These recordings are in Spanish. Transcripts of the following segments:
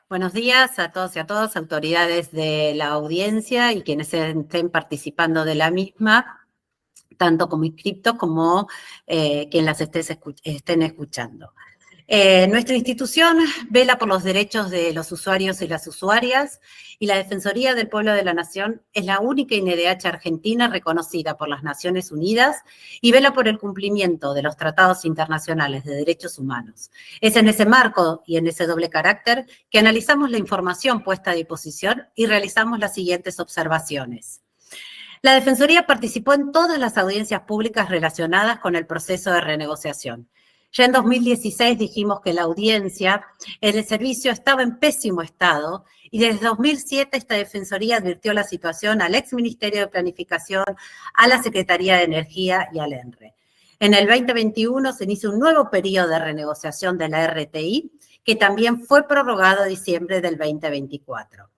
Buenos días a todos y a todas, autoridades de la audiencia y quienes estén participando de la misma, tanto como inscriptos como quien las estén escuchando. Nuestra institución vela por los derechos de los usuarios y las usuarias, y la Defensoría del Pueblo de la Nación es la única INDH argentina reconocida por las Naciones Unidas y vela por el cumplimiento de los tratados internacionales de derechos humanos. Es en ese marco y en ese doble carácter que analizamos la información puesta a disposición y realizamos las siguientes observaciones. La Defensoría participó en todas las audiencias públicas relacionadas con el proceso de renegociación. Ya en 2016 dijimos que la audiencia, el servicio estaba en pésimo estado y desde 2007 esta Defensoría advirtió la situación al ex Ministerio de Planificación, a la Secretaría de Energía y al ENRE. En el 2021 se inició un nuevo periodo de renegociación de la RTI, que también fue prorrogado a diciembre del 2024.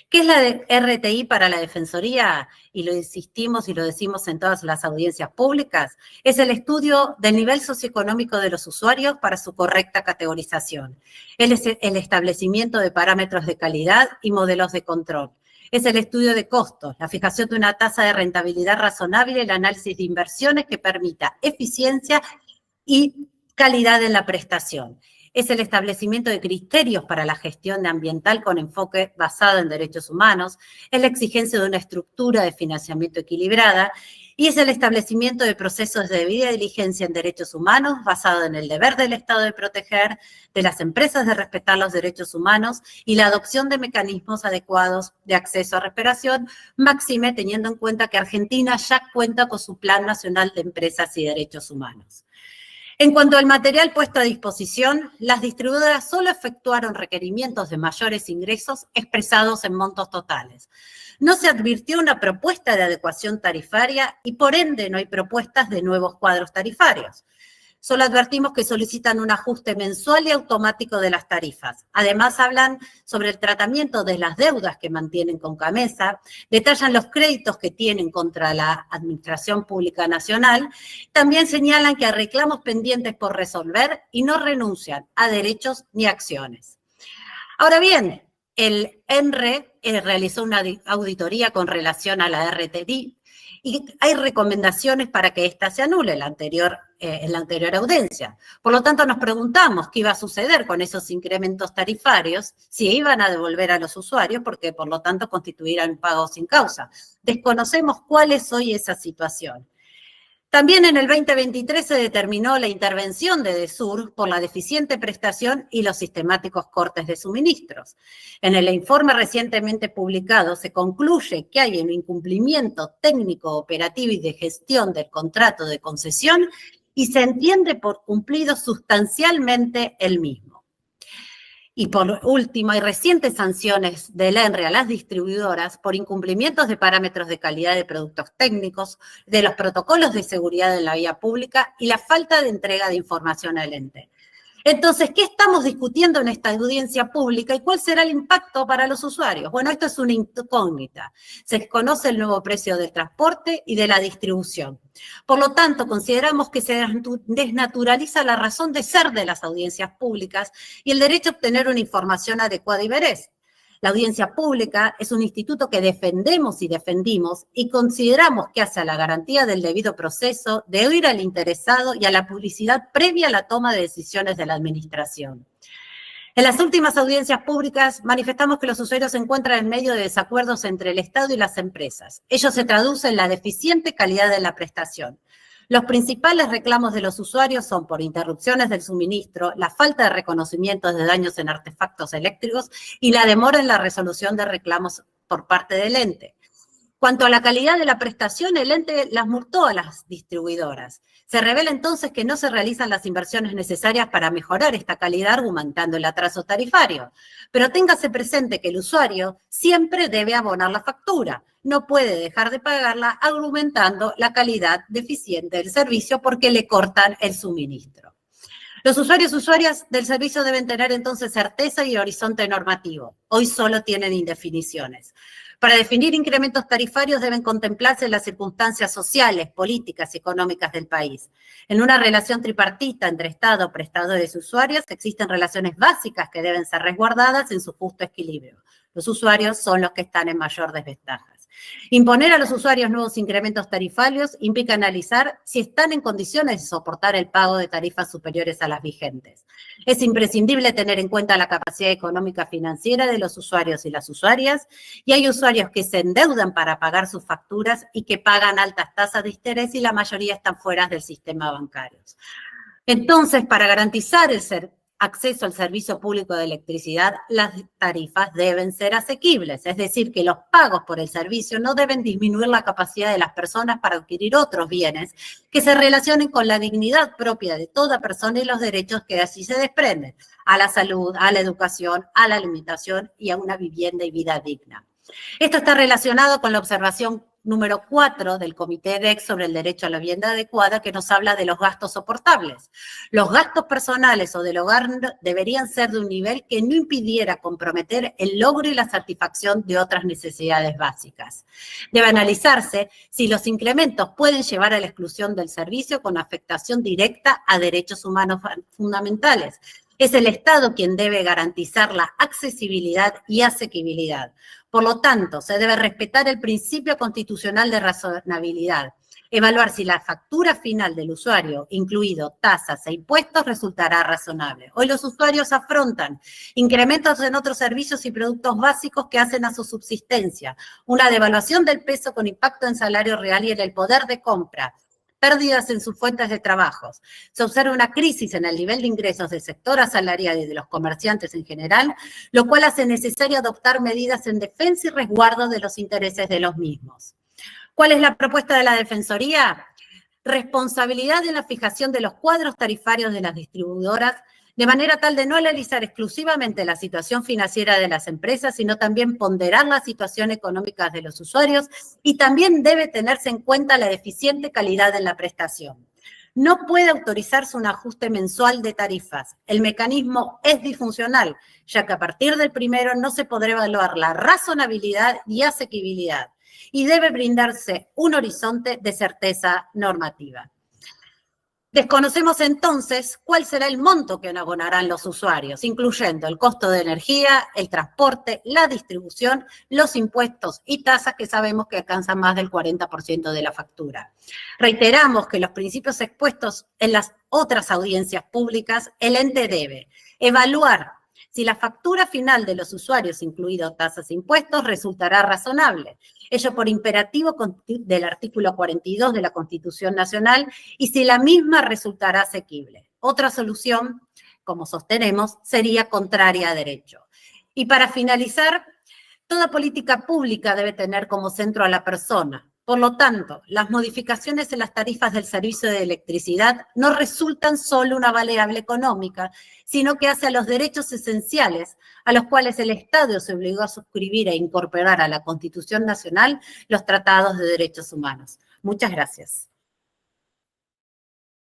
¿Qué es la RTI para la Defensoría? Y lo insistimos y lo decimos en todas las audiencias públicas, es el estudio del nivel socioeconómico de los usuarios para su correcta categorización. Es el establecimiento de parámetros de calidad y modelos de control. Es el estudio de costos, la fijación de una tasa de rentabilidad razonable y el análisis de inversiones que permita eficiencia y calidad en la prestación. Es el establecimiento de criterios para la gestión ambiental con enfoque basado en derechos humanos, es la exigencia de una estructura de financiamiento equilibrada y es el establecimiento de procesos de debida diligencia en derechos humanos basado en el deber del Estado de proteger, de las empresas de respetar los derechos humanos y la adopción de mecanismos adecuados de acceso a reparación, máxime teniendo en cuenta que Argentina ya cuenta con su Plan Nacional de Empresas y Derechos Humanos. En cuanto al material puesto a disposición, las distribuidoras solo efectuaron requerimientos de mayores ingresos expresados en montos totales. No se advirtió una propuesta de adecuación tarifaria y por ende no hay propuestas de nuevos cuadros tarifarios. Solo advertimos que solicitan un ajuste mensual y automático de las tarifas. Además, hablan sobre el tratamiento de las deudas que mantienen con CAMESA, detallan los créditos que tienen contra la Administración Pública Nacional, también señalan que hay reclamos pendientes por resolver y no renuncian a derechos ni acciones. Ahora bien, el ENRE realizó una auditoría con relación a la RTI, y hay recomendaciones para que ésta se anule en la anterior audiencia. Por lo tanto, nos preguntamos qué iba a suceder con esos incrementos tarifarios, si iban a devolver a los usuarios, porque por lo tanto constituirán pagos sin causa. Desconocemos cuál es hoy esa situación. También en el 2023 se determinó la intervención de DESUR por la deficiente prestación y los sistemáticos cortes de suministros. En el informe recientemente publicado se concluye que hay un incumplimiento técnico, operativo y de gestión del contrato de concesión y se entiende por cumplido sustancialmente el mismo. Y por último, hay recientes sanciones del ENRE a las distribuidoras por incumplimientos de parámetros de calidad de productos técnicos, de los protocolos de seguridad en la vía pública y la falta de entrega de información al ente. Entonces, ¿qué estamos discutiendo en esta audiencia pública y cuál será el impacto para los usuarios? Bueno, esto es una incógnita. Se desconoce el nuevo precio del transporte y de la distribución. Por lo tanto, consideramos que se desnaturaliza la razón de ser de las audiencias públicas y el derecho a obtener una información adecuada y veraz. La audiencia pública es un instituto que defendemos y defendimos y consideramos que hace a la garantía del debido proceso, de oír al interesado y a la publicidad previa a la toma de decisiones de la administración. En las últimas audiencias públicas manifestamos que los usuarios se encuentran en medio de desacuerdos entre el Estado y las empresas. Ello se traduce en la deficiente calidad de la prestación. Los principales reclamos de los usuarios son por interrupciones del suministro, la falta de reconocimiento de daños en artefactos eléctricos y la demora en la resolución de reclamos por parte del ente. Cuanto a la calidad de la prestación, el ente las multó a las distribuidoras. Se revela entonces que no se realizan las inversiones necesarias para mejorar esta calidad, argumentando el atraso tarifario. Pero téngase presente que el usuario siempre debe abonar la factura. No puede dejar de pagarla argumentando la calidad deficiente del servicio porque le cortan el suministro. Los usuarios y usuarias del servicio deben tener entonces certeza y horizonte normativo. Hoy solo tienen indefiniciones. Para definir incrementos tarifarios deben contemplarse las circunstancias sociales, políticas y económicas del país. En una relación tripartita entre Estado, prestadores y usuarios, existen relaciones básicas que deben ser resguardadas en su justo equilibrio. Los usuarios son los que están en mayor desventaja. Imponer a los usuarios nuevos incrementos tarifarios implica analizar si están en condiciones de soportar el pago de tarifas superiores a las vigentes. Es imprescindible tener en cuenta la capacidad económica financiera de los usuarios y las usuarias, y hay usuarios que se endeudan para pagar sus facturas y que pagan altas tasas de interés y la mayoría están fuera del sistema bancario. Entonces, para garantizar el acceso al servicio público de electricidad, las tarifas deben ser asequibles, es decir, que los pagos por el servicio no deben disminuir la capacidad de las personas para adquirir otros bienes que se relacionen con la dignidad propia de toda persona y los derechos que así se desprenden, a la salud, a la educación, a la alimentación y a una vivienda y vida digna. Esto está relacionado con la observación número 4 del Comité DEC sobre el derecho a la vivienda adecuada, que nos habla de los gastos soportables. Los gastos personales o del hogar deberían ser de un nivel que no impidiera comprometer el logro y la satisfacción de otras necesidades básicas. Debe analizarse si los incrementos pueden llevar a la exclusión del servicio con afectación directa a derechos humanos fundamentales. Es el Estado quien debe garantizar la accesibilidad y asequibilidad. Por lo tanto, se debe respetar el principio constitucional de razonabilidad, evaluar si la factura final del usuario, incluido tasas e impuestos, resultará razonable. Hoy los usuarios afrontan incrementos en otros servicios y productos básicos que hacen a su subsistencia, una devaluación del peso con impacto en salario real y en el poder de compra, pérdidas en sus fuentes de trabajo. Se observa una crisis en el nivel de ingresos del sector asalariado y de los comerciantes en general, lo cual hace necesario adoptar medidas en defensa y resguardo de los intereses de los mismos. ¿Cuál es la propuesta de la Defensoría? Responsabilidad en la fijación de los cuadros tarifarios de las distribuidoras, de manera tal de no analizar exclusivamente la situación financiera de las empresas, sino también ponderar la situación económica de los usuarios, y también debe tenerse en cuenta la deficiente calidad en la prestación. No puede autorizarse un ajuste mensual de tarifas. El mecanismo es disfuncional, ya que a partir del primero no se podrá evaluar la razonabilidad y asequibilidad, y debe brindarse un horizonte de certeza normativa. Desconocemos entonces cuál será el monto que abonarán los usuarios, incluyendo el costo de energía, el transporte, la distribución, los impuestos y tasas que sabemos que alcanzan más del 40% de la factura. Reiteramos que los principios expuestos en las otras audiencias públicas, el ente debe evaluar si la factura final de los usuarios, incluido tasas e impuestos, resultará razonable. Ello por imperativo del artículo 42 de la Constitución Nacional, y si la misma resultará asequible. Otra solución, como sostenemos, sería contraria a derecho. Y para finalizar, toda política pública debe tener como centro a la persona. Por lo tanto, las modificaciones en las tarifas del servicio de electricidad no resultan solo una variable económica, sino que hace a los derechos esenciales a los cuales el Estado se obligó a suscribir e incorporar a la Constitución Nacional los tratados de derechos humanos. Muchas gracias.